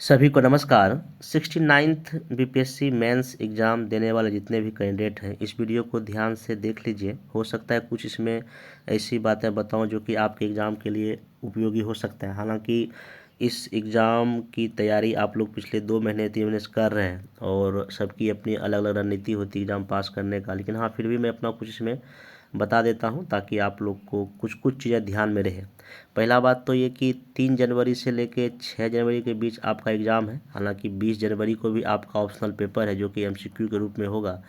सभी को नमस्कार। 69th बीपीएससी मेंस एग्ज़ाम देने वाले जितने भी कैंडिडेट हैं इस वीडियो को ध्यान से देख लीजिए। हो सकता है कुछ इसमें ऐसी बातें बताऊं जो कि आपके एग्ज़ाम के लिए उपयोगी हो सकता है। हालांकि इस एग्ज़ाम की तैयारी आप लोग पिछले 2 महीने 3 महीने से कर रहे हैं और सबकी अपनी अलग अलग रणनीति होती है एग्ज़ाम पास करने का, लेकिन हाँ फिर भी मैं अपना कुछ इसमें बता देता हूं ताकि आप लोग को कुछ कुछ चीज़ें ध्यान में रहे। पहला बात तो ये कि 3 जनवरी से लेके 6 जनवरी के बीच आपका एग्ज़ाम है। हालांकि 20 जनवरी को भी आपका ऑप्शनल पेपर है जो कि एमसीक्यू के रूप में होगा।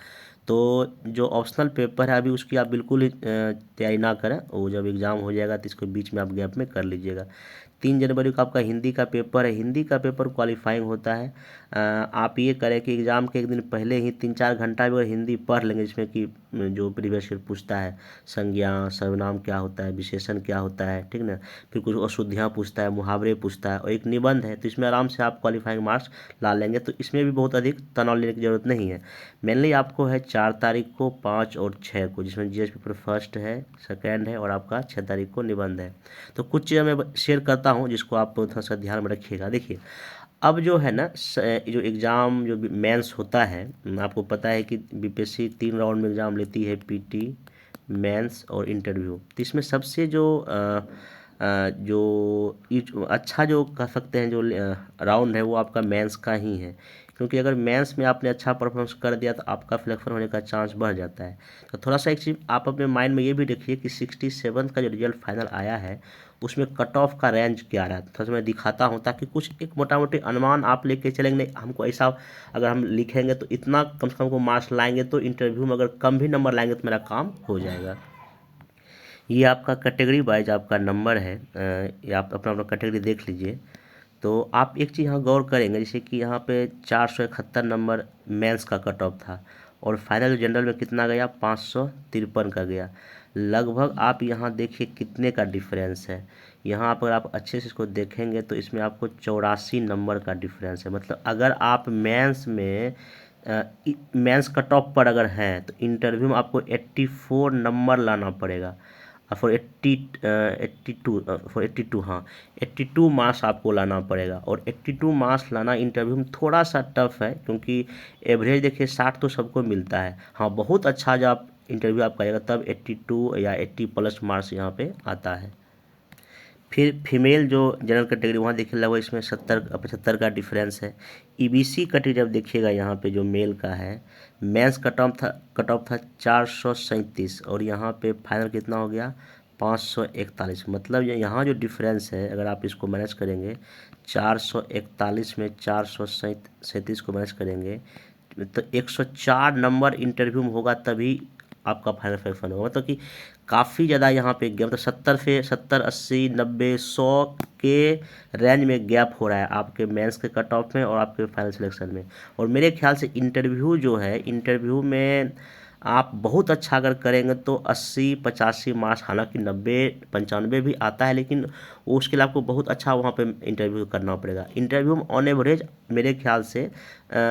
तो जो ऑप्शनल पेपर है अभी उसकी आप बिल्कुल ही तैयारी ना करें, वो जब एग्ज़ाम हो जाएगा तो इसको बीच में आप गैप में कर लीजिएगा। 3 जनवरी को आपका हिंदी का पेपर है। हिंदी का पेपर क्वालिफाइंग होता है। आप ये करें कि एग्ज़ाम के एक दिन पहले ही 3-4 घंटा भी अगर हिंदी पढ़ लेंगे, जिसमें कि जो प्रीवियस ईयर पूछता है, संज्ञा सर्वनाम क्या होता है, विशेषण क्या होता है, ठीक ना, फिर कुछ अशुद्धियाँ पूछता है, मुहावरे पूछता है और एक निबंध है, तो इसमें आराम से आप क्वालिफाइंग मार्क्स ला लेंगे। तो इसमें भी बहुत अधिक तनाव लेने की ज़रूरत नहीं है। मेनली आपको है 4 तारीख को, 5 और 6 को, जिसमें जीएस पेपर फर्स्ट है, सेकेंड है और आपका 6 तारीख को निबंध है। तो कुछ चीज़ें मैं शेयर करता हूँ जिसको आप थोड़ा सा ध्यान में रखिएगा। देखिए, अब जो है ना जो एग्ज़ाम जो मेंस होता है, आपको पता है कि बीपीएससी 3 राउंड में एग्ज़ाम लेती है, पीटी, मेंस और इंटरव्यू। तो इसमें सबसे जो अच्छा जो कह सकते हैं जो राउंड है वो आपका मेंस का ही है, क्योंकि अगर मेंस में आपने अच्छा परफॉर्मेंस कर दिया तो आपका सिलेक्शन होने का चांस बढ़ जाता है। तो थोड़ा सा एक चीज़ आप अपने माइंड में ये भी रखिए कि 67 का जो रिजल्ट फाइनल आया है उसमें कट ऑफ का रेंज क्या रहा है। थोड़ा सा मैं दिखाता हूँ ताकि कुछ एक मोटा मोटी अनुमान आप लेके चलेंगे। नहीं हमको ऐसा अगर हम लिखेंगे तो इतना कम से कम को मार्क्स लाएंगे, तो इंटरव्यू में अगर कम भी नंबर लाएंगे तो मेरा काम हो जाएगा। ये आपका कैटेगरी वाइज आपका नंबर है। ये आप अपना अपना कैटेगरी देख लीजिए। तो आप एक चीज़ यहाँ गौर करेंगे, जैसे कि यहाँ पे 471 नंबर मेंस का कट ऑफ था और फाइनल जनरल में कितना गया, 553 का गया। लगभग आप यहाँ देखिए कितने का डिफरेंस है। यहाँ पर आप अच्छे से इसको देखेंगे तो इसमें आपको 84 नंबर का डिफरेंस है। मतलब अगर आप मेंस कट ऑफ पर अगर हैं तो इंटरव्यू में आपको 84 नंबर लाना पड़ेगा। फॉर 82 हाँ, 82 मार्क्स आपको लाना पड़ेगा। और 82 मार्क्स लाना इंटरव्यू में थोड़ा सा टफ है, क्योंकि एवरेज देखिए 60 तो सबको मिलता है। हाँ, बहुत अच्छा जब आप इंटरव्यू आपका आएगा तब 82 या 80+ मार्क्स यहाँ पे आता है। फिर फीमेल जो जनरल कैटेगरी वहाँ देखिए लगभग इसमें 70-75 का डिफरेंस है। ईबीसी कैटेगरी जब देखिएगा यहाँ पे जो मेल का है, मेंस कट ऑफ था 437 और यहाँ पे फाइनल कितना हो गया, 541। मतलब यहाँ जो डिफरेंस है अगर आप इसको मैनेज करेंगे, 441 में 437 को मैनेज करेंगे तो 104 नंबर इंटरव्यू में होगा, तभी आपका फाइनल सिलेक्शन होगा। मतलब कि काफ़ी ज़्यादा यहाँ पे गैप, मतलब 70 80 90 100 के रेंज में गैप हो रहा है आपके मेंस के कट ऑफ में और आपके फाइनल सिलेक्शन में। और मेरे ख्याल से इंटरव्यू जो है, इंटरव्यू में आप बहुत अच्छा अगर करेंगे तो 80 85 मार्क्स, हालांकि 90 95 भी आता है, लेकिन उसके लिए आपको बहुत अच्छा वहाँ पे इंटरव्यू करना पड़ेगा। इंटरव्यू में ऑन एवरेज मेरे ख्याल से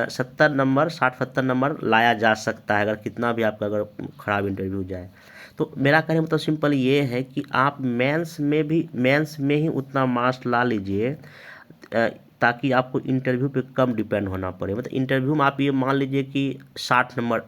70 नंबर 60 70 नंबर लाया जा सकता है, अगर कितना भी आपका अगर ख़राब इंटरव्यू जाए। तो मेरा कहने मतलब सिंपल ये है कि आप मेंस में ही उतना मार्क्स ला लीजिए ताकि आपको इंटरव्यू पे कम डिपेंड होना पड़े। मतलब इंटरव्यू में आप ये मान लीजिए कि 60 नंबर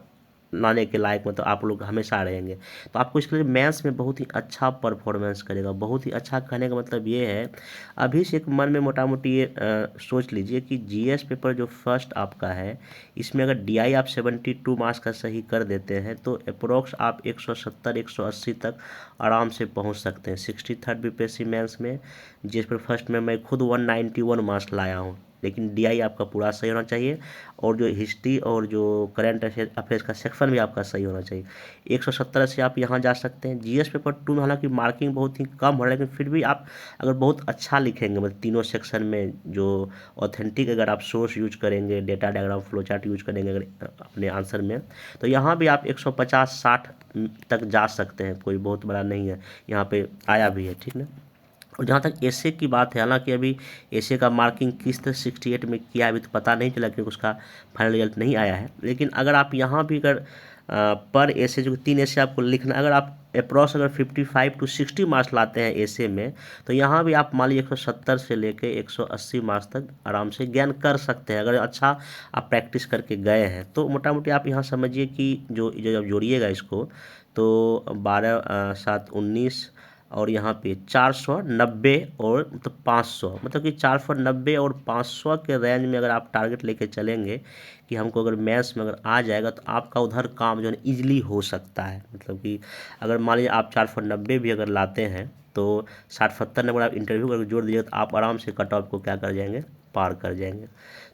लाने के लायक मतलब आप लोग हमेशा रहेंगे, तो आपको इसके लिए मैथ्स में बहुत ही अच्छा परफॉर्मेंस करेगा। बहुत ही अच्छा कहने का मतलब ये है, अभी से एक मन में मोटा मोटी ये सोच लीजिए कि जीएस पेपर जो फर्स्ट आपका है, इसमें अगर डीआई आप 72 मार्क्स का सही कर देते हैं तो अप्रोक्स आप 170 180 तक आराम से पहुंच सकते हैं। 63rd बीपीएससी मेंस में जीएस पेपर फर्स्ट में मैं खुद 191 मार्क्स लाया हूँ, लेकिन डीआई आपका पूरा सही होना चाहिए और जो हिस्ट्री और जो करंट अफेयर्स का सेक्शन भी आपका सही होना चाहिए। 170 से आप यहाँ जा सकते हैं। जीएस पेपर 2 में हालांकि मार्किंग बहुत ही कम हो रहा है, लेकिन फिर भी आप अगर बहुत अच्छा लिखेंगे, मतलब तीनों सेक्शन में जो ऑथेंटिक अगर आप सोर्स यूज करेंगे, data diagram flow chart use करेंगे अगर अपने आंसर में, तो यहाँ भी आप 150 60 तक जा सकते हैं। कोई बहुत बड़ा नहीं है, यहाँ पे आया भी है, ठीक ना। और जहाँ तक एसे की बात है, हालांकि अभी एसे का मार्किंग किस तरह 68 में किया है अभी तो पता नहीं चला, क्योंकि उसका फाइनल रिजल्ट नहीं आया है। लेकिन अगर आप यहाँ भी अगर पर ऐसे जो 3 ऐसे आपको लिखना। अगर आप अप्रॉक्स अगर 55 to 60 मार्क्स लाते हैं ऐसे में, तो यहाँ भी आप मान लीजिए 170 से लेके 180 मार्क्स तक आराम से ज्ञान कर सकते हैं, अगर अच्छा आप प्रैक्टिस करके गए हैं। तो मोटा मोटी आप यहाँ समझिए कि जो जब जोड़िएगा इसको, तो 12 7 19 और यहाँ पे 490 और मतलब 500, मतलब कि 490 और 500 के रेंज में अगर आप टारगेट लेके चलेंगे कि हमको अगर मैथ्स में अगर आ जाएगा, तो आपका उधर काम जो है ईजिली हो सकता है। मतलब कि अगर मान लीजिए आप 490 भी अगर लाते हैं, तो 60-70 नंबर आप इंटरव्यू करके जोड़ दीजिए, तो आप आराम से कट ऑफ को क्या कर जाएंगे, पार कर जाएंगे।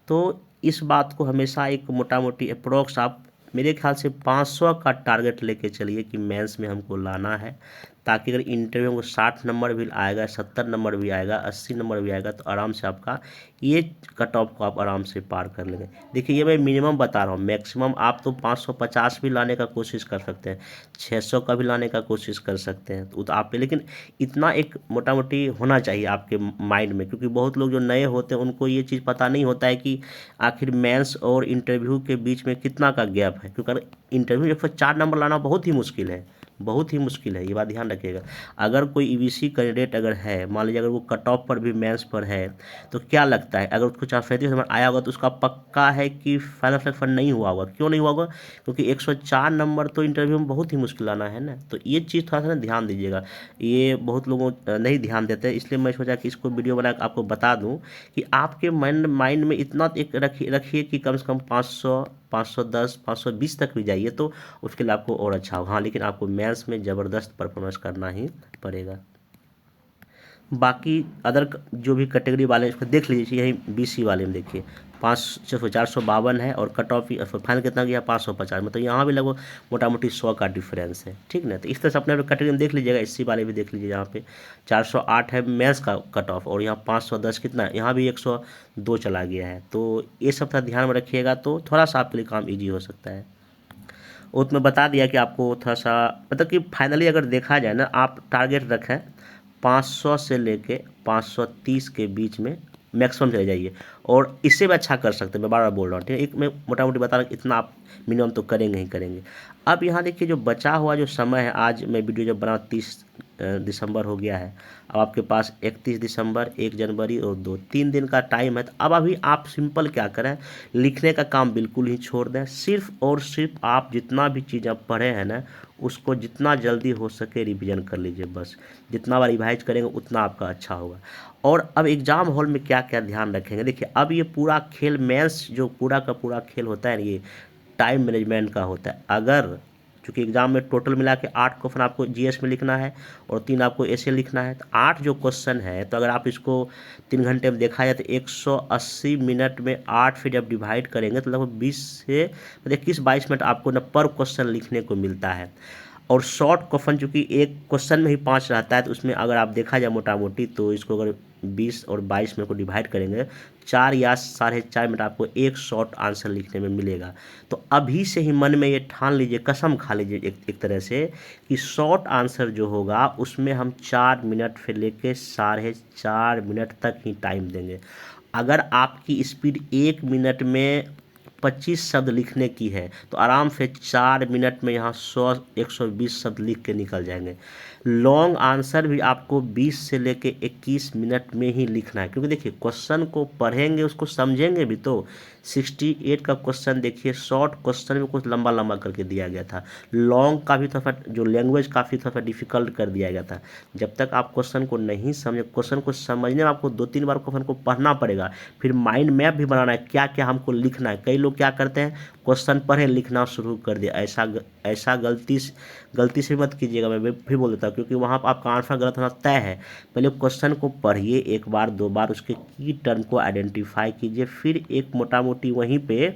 तो इस बात को हमेशा एक मोटा मोटी अप्रोक्स आप मेरे ख्याल से 500 का टारगेट लेके चलिए कि मेंस में हमको लाना है, ताकि अगर इंटरव्यू में 60 नंबर भी आएगा, 70 नंबर भी आएगा, 80 नंबर भी आएगा, तो आराम से आपका ये कट ऑफ को आप आराम से पार कर लेंगे। देखिए ये मैं मिनिमम बता रहा हूँ, मैक्सिमम आप तो 550 भी लाने का कोशिश कर सकते हैं, 600 का भी लाने का कोशिश कर सकते हैं, तो आप पे, लेकिन इतना एक मोटा मोटी होना चाहिए आपके माइंड में, क्योंकि बहुत लोग जो नए होते हैं उनको ये चीज़ पता नहीं होता है कि आखिर मेंस और इंटरव्यू के बीच में कितना का गैप है। क्योंकि इंटरव्यू 104 नंबर लाना बहुत ही मुश्किल है, बहुत ही मुश्किल है, ये बात ध्यान रखिएगा। अगर कोई ईबीसी कैंडिडेट अगर है, मान लीजिए अगर वो कट ऑफ पर भी मेंस पर है, तो क्या लगता है अगर उसको 435 नंबर आया होगा, तो उसका पक्का है कि फाइनल सिलेक्शन नहीं हुआ होगा। क्यों नहीं हुआ होगा? क्योंकि 104 नंबर तो इंटरव्यू में बहुत ही मुश्किल आना है ना। तो ये चीज़ थोड़ा सा ना ध्यान दीजिएगा, ये बहुत लोगों नहीं ध्यान देते, इसलिए मैं सोचा कि इसको वीडियो बना के आपको बता दूं कि आपके माइंड में इतना एक रखिए कि कम से कम 500, 510, 520 तक भी जाइए, तो उसके लिए आपको और अच्छा होगा। हाँ, लेकिन आपको मैथ्स में ज़बरदस्त परफॉर्मेंस करना ही पड़ेगा। बाकी अदर जो भी कैटेगरी वाले इसको देख लीजिए, यही बीसी वाले में देखिए 452 है, और कट ऑफ फाइनल कितना गया 550, मतलब यहाँ भी लगभग मोटा मोटी 100 का डिफरेंस है, ठीक ना। तो इस तरह से अपने कैटेगरी में देख लीजिएगा। एससी वाले भी देख लीजिए, यहाँ पे 408 है मैथ्स का कट ऑफ, और यहाँ 510 कितना है, यहाँ भी 102 चला गया है। तो ये सब थोड़ा ध्यान में रखिएगा, तो थोड़ा सा आपके लिए काम ईजी हो सकता है। वो तो मैं बता दिया कि आपको थोड़ा सा, मतलब कि फाइनली अगर देखा जाए ना, आप टारगेट रखें 500 से लेके 530 के बीच में मैक्सिमम चले जाइए, और इससे भी अच्छा कर सकते हैं। मैं बार बार बोल रहा हूँ, ठीक है, एक मैं मोटा मोटी बता रहा हूँ, इतना आप मिनिमम तो करेंगे ही करेंगे। अब यहाँ देखिए जो बचा हुआ जो समय है, आज मैं वीडियो जब बना 30 दिसंबर हो गया है, अब आपके पास 31 दिसंबर, 1 जनवरी और 3 दिन का टाइम है। तो अब अभी आप सिंपल क्या करें, लिखने का काम बिल्कुल ही छोड़ दें, सिर्फ और सिर्फ आप जितना भी चीज़ आप पढ़े हैं ना, उसको जितना जल्दी हो सके रिवीजन कर लीजिए। बस जितना बार रिवाइज करेंगे उतना आपका अच्छा होगा। और अब एग्ज़ाम हॉल में क्या क्या ध्यान रखेंगे, देखिए अब ये पूरा खेल मेंस जो पूरा का पूरा खेल होता है, ये टाइम मैनेजमेंट का होता है। अगर चूँकि एग्ज़ाम में टोटल मिला के 8 क्वेश्चन आपको जीएस में लिखना है और 3 आपको ऐसे लिखना है, तो 8 जो क्वेश्चन है, तो अगर आप इसको 3 घंटे में देखा जाए तो 180 मिनट में 8 फिर जब डिवाइड करेंगे तो लगभग 20 से 21-22 मिनट आपको ना पर क्वेश्चन लिखने को मिलता है। और शॉर्ट क्वेश्चन चूँकि एक क्वेश्चन में ही 5 रहता है, तो उसमें अगर आप देखा जाए मोटा मोटी, तो इसको अगर 20 और 22 मिनट को डिवाइड करेंगे, 4 या 4.5 मिनट आपको एक शॉर्ट आंसर लिखने में मिलेगा। तो अभी से ही मन में ये ठान लीजिए, कसम खा लीजिए एक तरह से, कि शॉर्ट आंसर जो होगा उसमें हम 4 मिनट से लेके 4.5 मिनट तक ही टाइम देंगे। अगर आपकी स्पीड 1 मिनट में 25 शब्द लिखने की है, तो आराम से 4 मिनट में यहाँ 100-120 शब्द लिख के निकल जाएंगे। लॉन्ग आंसर भी आपको 20 से लेके 21 मिनट में ही लिखना है, क्योंकि देखिए क्वेश्चन को पढ़ेंगे, उसको समझेंगे भी तो। 68 का क्वेश्चन देखिए, शॉर्ट क्वेश्चन में कुछ लंबा लंबा करके दिया गया था, लॉन्ग का भी थोड़ा जो लैंग्वेज काफ़ी थोड़ा डिफिकल्ट कर दिया गया था। जब तक आप क्वेश्चन को नहीं समझे, क्वेश्चन को समझने में आपको 2-3 बार क्वेश्चन को पढ़ना पड़ेगा, फिर माइंड मैप भी बनाना है, क्या क्या हमको लिखना है। कई लोग क्या करते हैं, क्वेश्चन पढ़े लिखना शुरू कर दिया। ऐसा गलती से मत कीजिएगा, मैं भी बोल देता हूँ, क्योंकि वहाँ पर आपका आंसर गलत होना तय है। पहले क्वेश्चन को पढ़िए 1 बार 2 बार, उसके की टर्म को आइडेंटिफाई कीजिए, फिर एक मोटा मोटी वहीं पे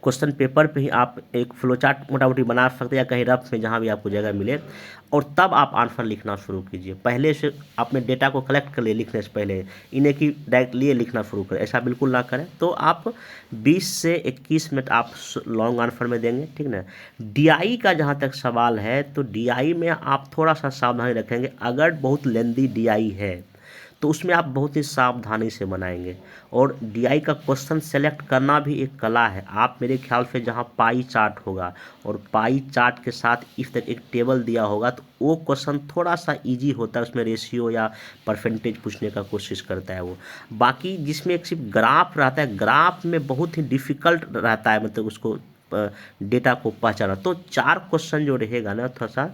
क्वेश्चन पेपर पे ही आप एक फ्लो चार्ट मोटा मोटी बना सकते हैं, या कहीं रफ में जहाँ भी आपको जगह मिले, और तब आप आंसर लिखना शुरू कीजिए। पहले से आपने डेटा को कलेक्ट कर लिए लिखने से पहले, इन्हें की डायरेक्ट लिए लिखना शुरू करें, ऐसा बिल्कुल ना करें। तो आप 20 से 21 मिनट आप लॉन्ग आंसर में देंगे, ठीक ना। डीआई का जहाँ तक सवाल है, तो डीआई में आप थोड़ा सा सावधानी रखेंगे। अगर बहुत लेंदी डीआई है तो उसमें आप बहुत ही सावधानी से बनाएंगे। और डीआई का क्वेश्चन सेलेक्ट करना भी एक कला है। आप मेरे ख्याल से जहाँ पाई चार्ट होगा और पाई चार्ट के साथ इस तरह एक टेबल दिया होगा तो वो क्वेश्चन थोड़ा सा इजी होता है, उसमें रेशियो या परसेंटेज पूछने का कोशिश करता है वो। बाकी जिसमें एक सिर्फ ग्राफ रहता है, ग्राफ में बहुत ही डिफ़िकल्ट रहता है, मतलब उसको डेटा को पहचाना। तो 4 क्वेश्चन जो रहेगा ना, थोड़ा सा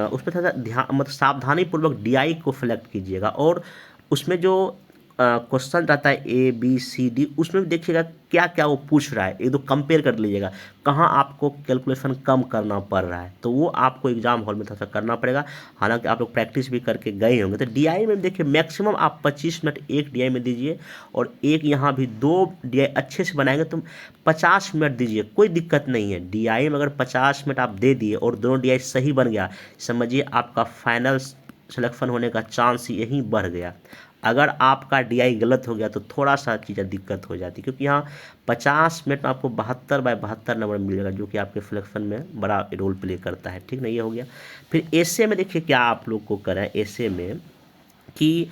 उसमें थोड़ा सा ध्यान, मतलब सावधानी पूर्वक डीआई को सिलेक्ट कीजिएगा। और उसमें जो क्वेश्चन रहता है ए बी सी डी, उसमें भी देखिएगा क्या क्या वो पूछ रहा है, एक दो कंपेयर कर लीजिएगा कहाँ आपको कैलकुलेशन कम करना पड़ रहा है, तो वो आपको एग्जाम हॉल में थोड़ा सा करना पड़ेगा। हालांकि आप लोग प्रैक्टिस भी करके गए होंगे। तो डीआई में देखिए मैक्सिमम आप 25 मिनट एक डीआई में दीजिए, और एक यहाँ भी 2 डीआई अच्छे से बनाएंगे तो 50 मिनट दीजिए, कोई दिक्कत नहीं है। डीआई में अगर 50 मिनट आप दे दिए और दोनों डीआई सही बन गया, समझिए आपका फाइनल सिलेक्शन होने का चांस यहीं बढ़ गया। अगर आपका डीआई गलत हो गया तो थोड़ा सा चीज़ें दिक्कत हो जाती, क्योंकि यहाँ 50 मिनट में आपको 72/72 नंबर मिलेगा, जो कि आपके सिलेक्शन में बड़ा रोल प्ले करता है। ठीक ना, ये हो गया। फिर एसे में देखिए क्या आप लोग को करें एसे में कि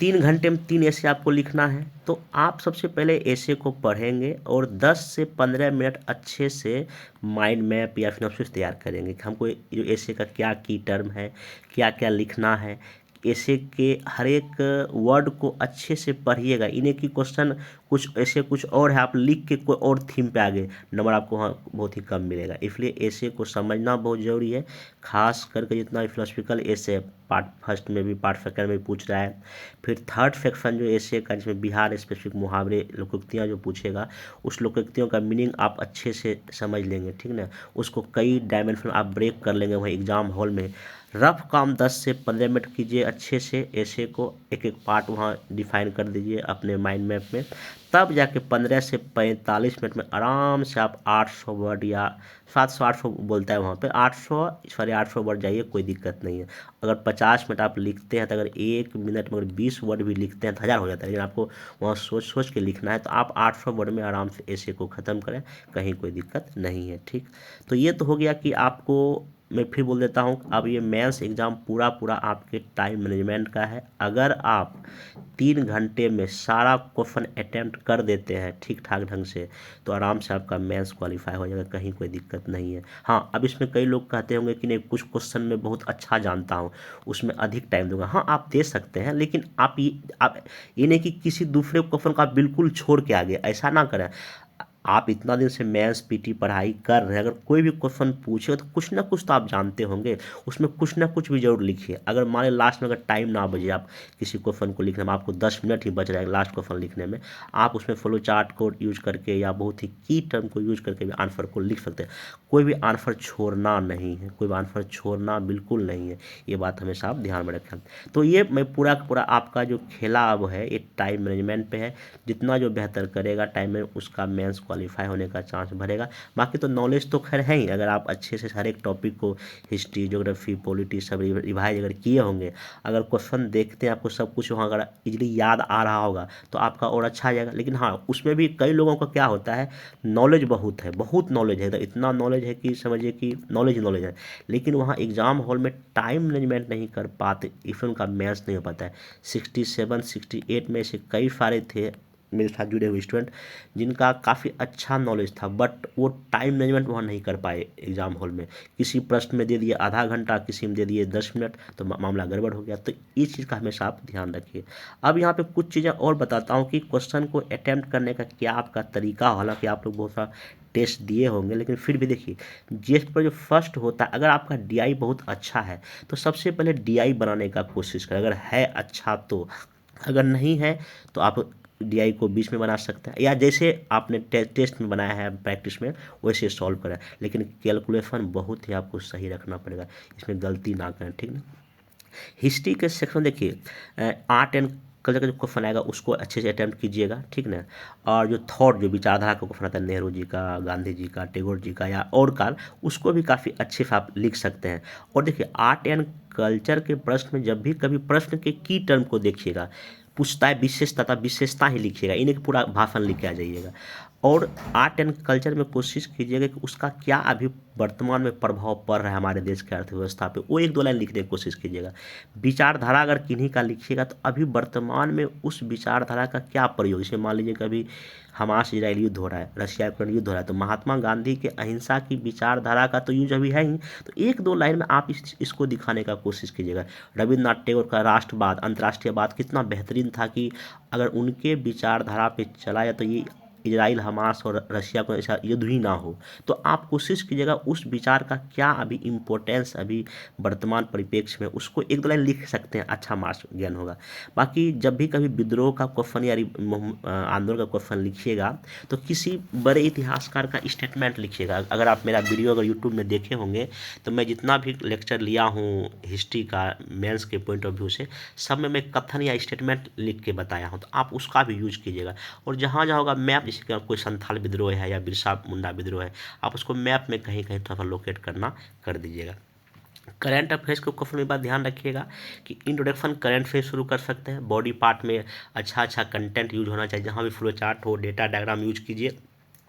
3 घंटे में 3 एसे आपको लिखना है। तो आप सबसे पहले एसे को पढ़ेंगे और 10 से 15 मिनट अच्छे से माइंड मैप या सिनॉप्सिस तैयार करेंगे कि हमको जो एसे का क्या की टर्म है, क्या क्या लिखना है। एसे के हर एक वर्ड को अच्छे से पढ़िएगा। इन्हें की क्वेश्चन कुछ ऐसे कुछ और है, आप लिख के कोई और थीम पे आगे, नंबर आपको वहाँ बहुत ही कम मिलेगा। इसलिए एसे को समझना बहुत ज़रूरी है, खास करके जितना भी फिलोसफिकल एसे पार्ट फर्स्ट में भी पार्ट सेकंड में भी पूछ रहा है। फिर थर्ड सेक्शन जो एसे का, जिसमें बिहार स्पेसिफिक मुहावरे लोकोक्तियाँ जो पूछेगा, उस लोकोक्तियों का मीनिंग आप अच्छे से समझ लेंगे। ठीक ना, उसको कई डायमेंशन आप ब्रेक कर लेंगे वहीं एग्जाम हॉल में। रफ काम 10 से 15 मिनट कीजिए अच्छे से, ऐसे को एक एक पार्ट वहाँ डिफाइन कर दीजिए अपने माइंड मैप में। तब जाके 15 से 45 मिनट में आराम से आप 800 वर्ड या 700-800 बोलता है वहाँ पे, 800 वर्ड जाइए, कोई दिक्कत नहीं है। अगर 50 मिनट आप लिखते हैं तो अगर 1 मिनट में अगर 20 वर्ड भी लिखते हैं तो 1000 हो जाता है। लेकिन आपको वहाँ सोच सोच के लिखना है, तो आप 800 वर्ड में आराम से ऐसे को ख़त्म करें, कहीं कोई दिक्कत नहीं है। ठीक, तो ये तो हो गया कि आपको, मैं फिर बोल देता हूँ, अब ये मेंस एग्ज़ाम पूरा पूरा आपके टाइम मैनेजमेंट का है। अगर आप 3 घंटे में सारा क्वेश्चन अटेम्प्ट कर देते हैं ठीक ठाक ढंग से, तो आराम से आपका मेंस क्वालिफाई हो जाएगा, कहीं कोई दिक्कत नहीं है। हाँ, अब इसमें कई लोग कहते होंगे कि नहीं कुछ क्वेश्चन में बहुत अच्छा जानता हूँ, उसमें अधिक टाइम दूंगा। हाँ, आप दे सकते हैं, लेकिन आप ये नहीं कि किसी दूसरे क्वेश्चन को आप बिल्कुल छोड़ के आगे, ऐसा ना करें। आप इतना दिन से मेंस पीटी पढ़ाई कर रहे हैं, अगर कोई भी क्वेश्चन पूछे तो कुछ ना कुछ तो आप जानते होंगे, उसमें कुछ ना कुछ भी जरूर लिखिए। अगर मान लीजिए लास्ट में अगर टाइम ना बचे, आप किसी क्वेश्चन को लिखने में आपको 10 मिनट ही बच रहा है लास्ट क्वेश्चन लिखने में, आप उसमें फ्लो चार्ट को यूज करके या बहुत ही की टर्म को यूज करके भी आंसर को लिख सकते हैं। कोई भी आंसर छोड़ना नहीं है, कोई भी आंसर छोड़ना बिल्कुल नहीं है, ये बात हमेशा आप ध्यान में रखें। तो ये मैं पूरा का पूरा आपका जो खेला अब है ये टाइम मैनेजमेंट पे है। जितना जो बेहतर करेगा टाइम में, उसका मेंस क्वालिफाई होने का चांस बढ़ेगा। बाकी तो नॉलेज तो खैर है ही, अगर आप अच्छे से हर एक टॉपिक को हिस्ट्री ज्योग्राफी पॉलिटी सब रिवाइज अगर किए होंगे, अगर क्वेश्चन देखते हैं आपको सब कुछ वहाँ अगर इजली याद आ रहा होगा तो आपका और अच्छा आ जाएगा। लेकिन हाँ, उसमें भी कई लोगों का क्या होता है, नॉलेज बहुत है, बहुत नॉलेज है, इतना नॉलेज है कि समझिए कि नॉलेज नॉलेज है, लेकिन वहाँ एग्ज़ाम हॉल में टाइम मैनेजमेंट नहीं कर पाते, इसलिए उनका मैथ्स नहीं हो पाता है। 67 68 में से कई सारे थे मेरे साथ जुड़े हुए स्टूडेंट जिनका काफ़ी अच्छा नॉलेज था, बट वो टाइम मैनेजमेंट वहाँ नहीं कर पाए एग्ज़ाम हॉल में। किसी प्रश्न में दे दिए आधा घंटा, किसी में दे दिए 10 मिनट, तो मामला गड़बड़ हो गया। तो इस चीज़ का हमेशा आप ध्यान रखिए। अब यहाँ पे कुछ चीज़ें और बताता हूँ कि क्वेश्चन को अटैम्प्ट करने का क्या आपका तरीका, हालांकि आप लोग बहुत सारा टेस्ट दिए होंगे, लेकिन फिर भी देखिए जीएस पर जो फर्स्ट होता है, अगर आपका डीआई बहुत अच्छा है तो सबसे पहले डीआई बनाने का कोशिश करें, अगर है अच्छा तो। अगर नहीं है तो आप डीआई को बीच में बना सकते हैं, या जैसे आपने टेस्ट में बनाया है प्रैक्टिस में वैसे सॉल्व करें, लेकिन कैलकुलेशन बहुत ही आपको सही रखना पड़ेगा, इसमें गलती ना करें। ठीक ना, हिस्ट्री के सेक्शन देखिए आर्ट एंड कल्चर का जो क्वेश्चन आएगा उसको अच्छे से अटैम्प्ट कीजिएगा। ठीक ना, और जो थॉट जो विचारधारा का क्वेश्चन आता है नेहरू जी का, गांधी जी का, टैगोर जी का या और का, उसको भी काफ़ी अच्छे से आप लिख सकते हैं। और देखिए आर्ट एंड कल्चर के प्रश्न में जब भी कभी प्रश्न के की टर्म को देखिएगा, पूछता है विशेषता ही लिखिएगा, इन्हें पूरा भाषण लिख के आ जाइएगा। और आर्ट एंड कल्चर में कोशिश कीजिएगा कि उसका क्या अभी वर्तमान में प्रभाव पड़ रहा है हमारे देश के अर्थव्यवस्था पे, वो 1-2 लाइन लिखने की कोशिश कीजिएगा। विचारधारा अगर किन्हीं का लिखिएगा तो अभी वर्तमान में उस विचारधारा का क्या प्रयोग, जैसे मान लीजिए कभी हमास इजराइल युद्ध हो रहा है, रशिया यूक्रेन युद्ध हो रहा है, तो महात्मा गांधी के अहिंसा की विचारधारा का तो यूज अभी है ही, तो 1-2 लाइन में आप इसको दिखाने का कोशिश कीजिएगा। रविन्द्रनाथ टैगोर का राष्ट्रवाद, अंतर्राष्ट्रीयवाद कितना बेहतरीन था कि अगर उनके विचारधारा पे चला जाए तो ये इजराइल हमास और रशिया को ऐसा युद्ध ही ना हो। तो आप कोशिश कीजिएगा उस विचार का क्या अभी इम्पोर्टेंस अभी वर्तमान परिप्रेक्ष्य में, उसको 1-2 लाइन लिख सकते हैं, अच्छा मार्क्स ज्ञान होगा। बाकी जब भी कभी विद्रोह का क्वेश्चन या आंदोलन का क्वेश्चन लिखिएगा तो किसी बड़े इतिहासकार का स्टेटमेंट लिखिएगा। अगर आप मेरा वीडियो अगर यूट्यूब में देखे होंगे तो मैं जितना भी लेक्चर लिया हूँ हिस्ट्री का मेंस के पॉइंट ऑफ व्यू से, सब में मैं कथन या स्टेटमेंट लिख के बताया हूँ, तो आप उसका भी यूज कीजिएगा। और जहाँ जहाँ होगा मैप, जैसे कि कोई संथाल विद्रोह है या बिरसा मुंडा विद्रोह है, आप उसको मैप में कहीं कहीं थोड़ा सा लोकेट करना कर दीजिएगा। करंट अफेयर्स के क्वेश्चन में बात ध्यान रखिएगा कि इंट्रोडक्शन करंट से शुरू कर सकते हैं। बॉडी पार्ट में अच्छा कंटेंट यूज होना चाहिए, जहाँ भी फ्लो चार्ट हो, डेटा डायग्राम यूज कीजिए।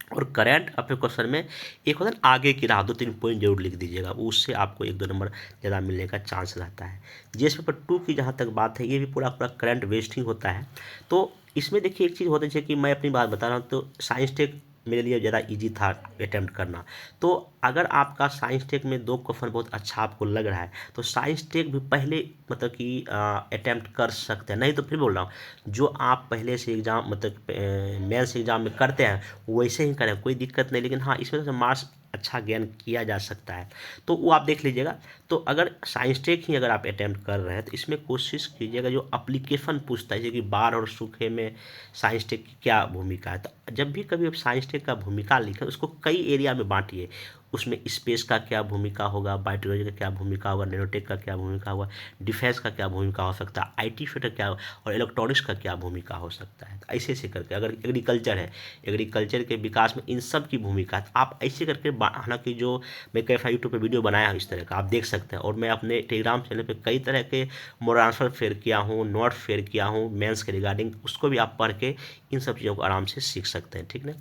और करंट अफेयर क्वेश्चन में एक होता है आगे की राह, 2-3 पॉइंट जरूर लिख दीजिएगा, उससे आपको 1-2 नंबर ज़्यादा मिलने का चांस रहता है। जीएस पेपर 2 की जहाँ तक बात है, ये भी पूरा करंट वेस्टिंग होता है। तो इसमें देखिए एक चीज़ होता है कि मैं अपनी बात बता रहा हूँ, तो साइंस टेक मेरे लिए ज़्यादा इजी था अटैम्प्ट करना। तो अगर आपका साइंस टेक में 2 क्वेश्चन बहुत अच्छा आपको लग रहा है तो साइंस टेक भी पहले मतलब कि अटैम्प्ट कर सकते हैं। नहीं तो फिर बोल रहा हूँ, जो आप पहले से एग्ज़ाम मतलब मेंस एग्ज़ाम में करते हैं वैसे ही करें, कोई दिक्कत नहीं, लेकिन हाँ इसमें से मार्क्स अच्छा गेन किया जा सकता है, तो वो आप देख लीजिएगा। तो अगर साइंस टेक ही अगर आप अटैम्प्ट कर रहे हैं तो इसमें कोशिश कीजिएगा जो एप्लीकेशन पूछता है, जैसे कि बाढ़ और सूखे में साइंस टेक की क्या भूमिका है, तो जब भी कभी आप साइंस टेक का भूमिका लिखें उसको कई एरिया में बांटिए। उसमें स्पेस का क्या भूमिका होगा, बायोटेक्नोलॉजी का क्या भूमिका होगा, नैनोटेक का क्या भूमिका होगा, डिफेंस का क्या भूमिका हो सकता है, आईटी फील्ड क्या, और इलेक्ट्रॉनिक्स का क्या भूमिका हो सकता है। तो ऐसे ऐसे करके, अगर एग्रीकल्चर है, एग्रीकल्चर के विकास में इन सब की भूमिका है, तो आप ऐसे करके, हालांकि जो मैं कई यूट्यूब पर वीडियो बनाया हूँ इस तरह का, आप देख सकते हैं। और मैं अपने टेलीग्राम चैनल पर कई तरह के मोरल आंसर शेयर किया हूँ, नोट शेयर किया हूँ मेंस के रिगार्डिंग, उसको भी आप पढ़ के इन सब चीज़ों को आराम से सीख सकते हैं, ठीक ना।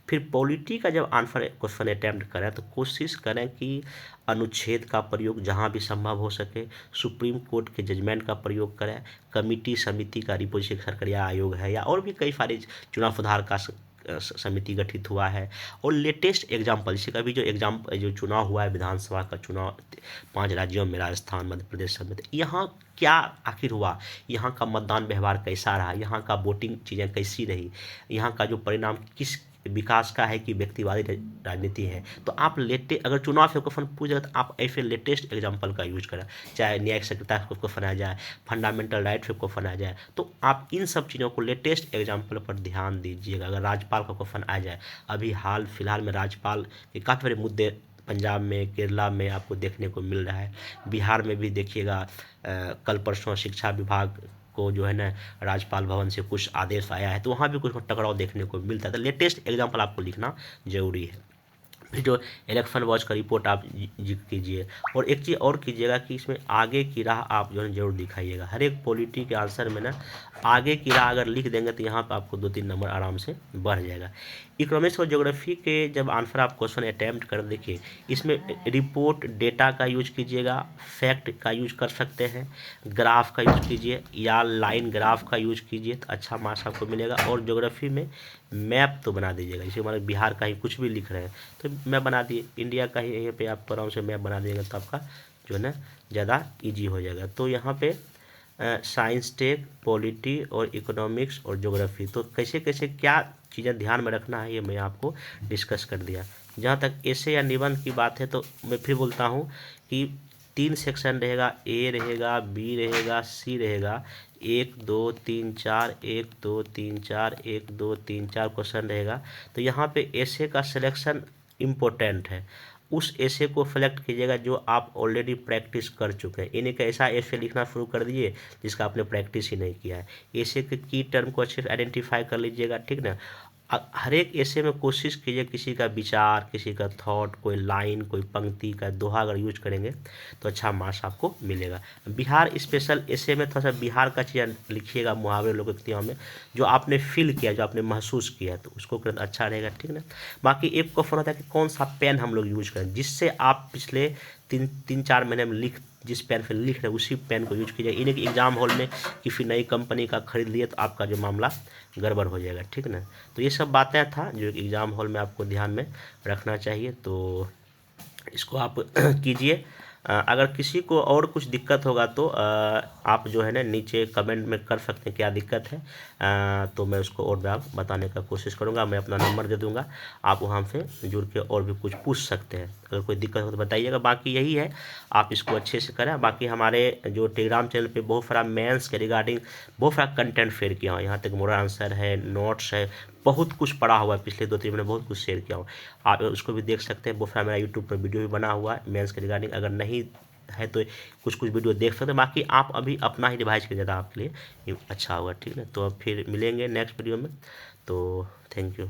फिर पॉलिटी का जब आंसर क्वेश्चन अटैम्प्ट करें तो कोशिश करें कि अनुच्छेद का प्रयोग जहां भी संभव हो सके, सुप्रीम कोर्ट के जजमेंट का प्रयोग करें, कमिटी समिति का रिपोर्ट, सरकारी आयोग है या और भी कई सारे चुनाव सुधार का समिति गठित हुआ है। और लेटेस्ट एग्जाम्पल, जैसे कभी जो चुनाव हुआ है विधानसभा का चुनाव 5 राज्यों में, राजस्थान, मध्य प्रदेश समेत, यहाँ क्या आखिर हुआ, यहाँ का मतदान व्यवहार कैसा रहा, यहाँ का वोटिंग चीज़ें कैसी रही, यहाँ का जो परिणाम किस विकास का है कि व्यक्तिवादी राजनीति है। तो आप अगर चुनाव से क्वेश्चन पूछ रहे तो आप ऐसे लेटेस्ट एग्जाम्पल का यूज करें, चाहे न्यायिक सक्रियता को क्वेश्चन आ जाए, फंडामेंटल राइट पे क्वेश्चन आ जाए, तो आप इन सब चीज़ों को लेटेस्ट एग्जाम्पल पर ध्यान दीजिएगा। अगर राज्यपाल का क्वेश्चन आ जाए, अभी हाल फिलहाल में राज्यपाल के काफ़ी बड़े मुद्दे पंजाब में, केरला में आपको देखने को मिल रहा है, बिहार में भी देखिएगा। कल परसों शिक्षा विभाग को जो है ना राज्यपाल भवन से कुछ आदेश आया है, तो वहाँ भी कुछ टकराव देखने को मिलता है। तो लेटेस्ट एग्जाम्पल आपको लिखना जरूरी है। फिर जो इलेक्शन वॉच का रिपोर्ट आप कीजिए। और एक चीज़ और कीजिएगा कि इसमें आगे की राह आप जो है जरूर दिखाइएगा। हर एक पॉलिटी के आंसर में ना आगे की राह अगर लिख देंगे तो यहाँ पर आपको 2-3 नंबर आराम से बढ़ जाएगा। इकोनॉमिक्स और ज्योग्राफी के जब आंसर आप क्वेश्चन अटैम्प्ट कर देखिए, इसमें रिपोर्ट डेटा का यूज कीजिएगा, फैक्ट का यूज कर सकते हैं, ग्राफ का यूज कीजिए या लाइन ग्राफ का यूज कीजिए, तो अच्छा मार्क्स आपको मिलेगा। और ज्योग्राफी में मैप तो बना दीजिएगा, जैसे हमारे बिहार का ही कुछ भी लिख रहे हैं तो मैप बना दिए, इंडिया का ही यहीं पे आप आराम से मैप बना देंगे तो आपका जो है ना ज़्यादा ईजी हो जाएगा। तो यहाँ पे साइंस टेक, पॉलिटी और इकोनॉमिक्स और ज्योग्राफी, तो कैसे कैसे क्या चीज़ें ध्यान में रखना है ये मैं आपको डिस्कस कर दिया। जहाँ तक ऐसे या निबंध की बात है तो मैं फिर बोलता हूँ कि 3 सेक्शन रहेगा, ए रहेगा, बी रहेगा, सी रहेगा, 1 2 3 4, 1 2 3 4, 1 2 3 4 क्वेश्चन रहेगा। तो यहाँ पे ऐसे का सिलेक्शन इम्पोर्टेंट है, उस ऐसे को सेलेक्ट कीजिएगा जो आप ऑलरेडी प्रैक्टिस कर चुके हैं। इन्हें का ऐसा ऐसे लिखना शुरू कर दीजिए जिसका आपने प्रैक्टिस ही नहीं किया है। ऐसे के की टर्म को अच्छे से आइडेंटिफाई कर लीजिएगा, ठीक ना। हर एक ऐसे में कोशिश कीजिए किसी का विचार, किसी का थॉट, कोई लाइन, कोई पंक्ति का दोहा अगर यूज करेंगे तो अच्छा मार्क्स आपको मिलेगा। बिहार स्पेशल ऐसे में थोड़ा सा बिहार का चीज़ लिखिएगा, मुहावरे लोकोक्तियों में जो आपने फील किया, जो आपने महसूस किया, तो उसको करना अच्छा रहेगा, ठीक ना। बाकी एक क्वेश्चन होता है कि कौन सा पेन हम लोग यूज करें, जिससे आप पिछले 3-4 महीने में जिस पेन से लिख रहे हैं उसी पेन को यूज कीजिए। इन्हें एग्जाम हॉल में किसी नई कंपनी का खरीद लिए तो आपका जो मामला गड़बड़ हो जाएगा, ठीक ना। तो ये सब बातें था जो एग्ज़ाम हॉल में आपको ध्यान में रखना चाहिए, तो इसको आप कीजिए। अगर किसी को और कुछ दिक्कत होगा तो आप जो है ना नीचे कमेंट में कर सकते हैं क्या दिक्कत है, तो मैं उसको और मैं बताने का कोशिश करूँगा। मैं अपना नंबर दे दूँगा, आप वहाँ से जुड़ के और भी कुछ पूछ सकते हैं। अगर कोई दिक्कत हो तो बताइएगा। बाकी यही है, आप इसको अच्छे से करें। बाकी हमारे जो टेलीग्राम चैनल पे बहुत सारा मेंस के रिगार्डिंग बहुत सारा कंटेंट शेयर किया हूँ, यहाँ तक मोरल आंसर है, नोट्स है, बहुत कुछ पढ़ा हुआ है। पिछले 2-3 महीने बहुत कुछ शेयर किया हूँ, आप उसको भी देख सकते हैं। बहुत सारा मेरा यूट्यूब पर वीडियो भी बना हुआ है मेंस के रिगार्डिंग, अगर नहीं है तो कुछ कुछ वीडियो देख सकते हैं। बाकी आप अभी अपना ही रिवाइज कीजिए, ज़्यादा आपके लिए ये अच्छा होगा, ठीक है। तो अब फिर मिलेंगे नेक्स्ट वीडियो में, तो थैंक यू।